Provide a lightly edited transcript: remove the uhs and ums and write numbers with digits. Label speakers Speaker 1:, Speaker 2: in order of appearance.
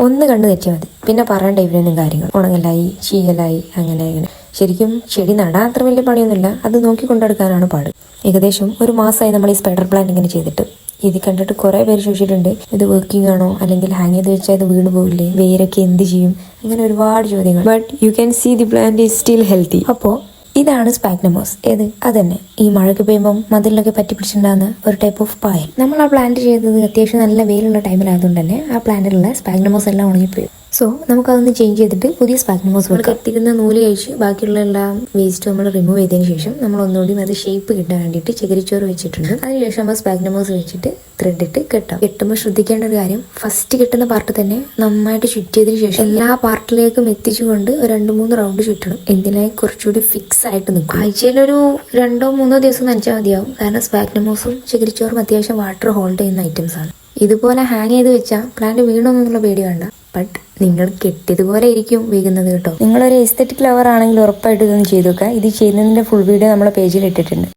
Speaker 1: ഒന്ന് കണ്ടു തെറ്റിയാൽ മതി, പിന്നെ പറയേണ്ട ഇവരൊന്നും കാര്യങ്ങൾ. ഉണങ്ങലായി, ചീയലായി, അങ്ങനെ അങ്ങനെ. ശരിക്കും ചെടി നടാൻ അത്ര വലിയ പണിയൊന്നുമില്ല, അത് നോക്കിക്കൊണ്ടെടുക്കാനാണ് പാട്. ഏകദേശം ഒരു മാസമായി നമ്മൾ ഈ സ്പൈഡർ പ്ലാന്റ് ഇങ്ങനെ ചെയ്തിട്ട്. ഇത് കണ്ടിട്ട് കുറേ പേര് ചോദിച്ചിട്ടുണ്ട്, ഇത് വർക്കിംഗ് ആണോ, അല്ലെങ്കിൽ ഹാങ് ചെയ്ത് വെച്ചാൽ ഇത് വീണ് പോകില്ലേ, വേരൊക്കെ എന്ത് ചെയ്യും, അങ്ങനെ ഒരുപാട് ചോദ്യങ്ങൾ. But you can see the plant is still healthy. അപ്പോൾ ഇതാണ് സ്പാഗ്നമോസ്. ഏത് അതന്നെ ഈ മഴയ്ക്ക് പെയ്യുമ്പം മതിലൊക്കെ പറ്റി പിടിച്ചിട്ടുണ്ടാകുന്ന ഒരു ടൈപ്പ് ഓഫ് പായൽ. നമ്മൾ ആ പ്ലാന്റ് ചെയ്തത് അത്യാവശ്യം നല്ല വെയിലുള്ള ടൈമിലായതുകൊണ്ട് തന്നെ ആ പ്ലാന്റിലുള്ള സ്പാഗ്നമോസ് എല്ലാം ഉണങ്ങിപ്പോയി. സോ നമുക്കതൊന്ന് ചേഞ്ച് ചെയ്തിട്ട് പുതിയ സ്പാഗ്നമോസ് വെക്കാം. കെട്ടിരുന്ന നൂല് കഴിച്ച് ബാക്കിയുള്ള എല്ലാം വേസ്റ്റ് നമ്മൾ റിമൂവ് ചെയ്തതിന് ശേഷം നമ്മൾ ഒന്നുകൂടി അത് ഷേപ്പ് കിട്ടാൻ വേണ്ടിയിട്ട് ചകിരിച്ചോറ് വെച്ചിട്ടുണ്ട്. അതിനുശേഷം നമ്മൾ സ്പാഗ്നമോസ് വെച്ചിട്ട് ത്രെഡ് ഇട്ട് കെട്ടാം. കെട്ടുമ്പോൾ ശ്രദ്ധിക്കേണ്ട ഒരു കാര്യം, ഫസ്റ്റ് കെട്ടുന്ന പാർട്ട് തന്നെ നന്നായിട്ട് ചുറ്റിയതിന് ശേഷം എല്ലാ പാർട്ടിലേക്കും എത്തിച്ചുകൊണ്ട് ഒരു 2-3 റൗണ്ട് ചുറ്റണം. എന്തിനായി കുറച്ചുകൂടി ഫിക്സ് ആയിട്ട് നിൽക്കും. ആഴ്ചയിലൊരു 2-3 ദിവസം നനച്ചാൽ മതിയാവും. കാരണം സ്പാഗ്നമോസും ചകിരിച്ചോറും അത്യാവശ്യം വാട്ടർ ഹോൾഡ് ചെയ്യുന്ന ഐറ്റംസ് ആണ്. ഇതുപോലെ ഹാങ് ചെയ്ത് വെച്ചാൽ പ്ലാന്റ് വീണൊന്നുള്ള പേടി വേണ്ട. ബട്ട് നിങ്ങൾ കെട്ടിയതുപോലെ ഇരിക്കും വീകുന്നത് കേട്ടോ. നിങ്ങളൊരു എസ്തെറ്റിക് ലവർ ആണെങ്കിൽ ഉറപ്പായിട്ട് ഇതൊന്ന് ചെയ്തു നോക്കുക. ഇത് ചെയ്യുന്നതിന്റെ ഫുൾ വീഡിയോ നമ്മളെ പേജിൽ ഇട്ടിട്ടുണ്ട്.